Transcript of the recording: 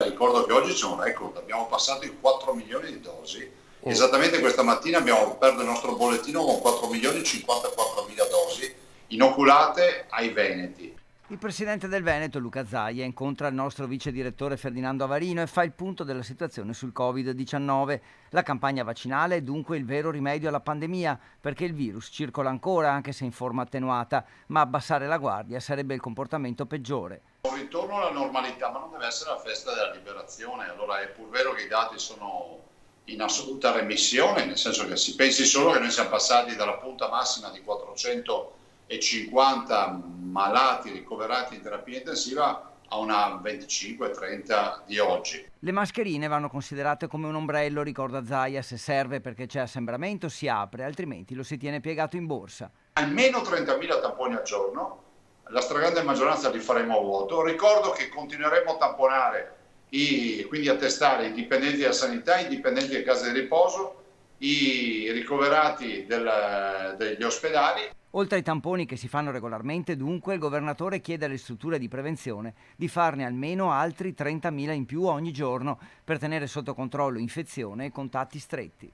Ricordo che oggi c'è un record, abbiamo passato i 4 milioni di dosi. Esattamente questa mattina abbiamo aperto il nostro bollettino con 4 milioni e 54 mila dosi inoculate ai veneti. Il presidente del Veneto, Luca Zaia, incontra il nostro vice direttore Ferdinando Avarino e fa il punto della situazione sul Covid-19. La campagna vaccinale è dunque il vero rimedio alla pandemia, perché il virus circola ancora, anche se in forma attenuata, ma abbassare la guardia sarebbe il comportamento peggiore. Un ritorno alla normalità, ma non deve essere la festa della liberazione. Allora è pur vero che i dati sono in assoluta remissione, nel senso che si pensi solo che noi siamo passati dalla punta massima di 450 malati ricoverati in terapia intensiva a una 25-30 di oggi. Le mascherine vanno considerate come un ombrello, ricorda Zaia, se serve perché c'è assembramento si apre, altrimenti lo si tiene piegato in borsa. Almeno 30.000 tamponi al giorno, la stragrande maggioranza li faremo a vuoto. Ricordo che continueremo a tamponare, quindi a testare i dipendenti della sanità, i dipendenti delle case di riposo, i ricoverati degli ospedali. Oltre ai tamponi che si fanno regolarmente, dunque, il governatore chiede alle strutture di prevenzione di farne almeno altri 30.000 in più ogni giorno per tenere sotto controllo infezione e contatti stretti.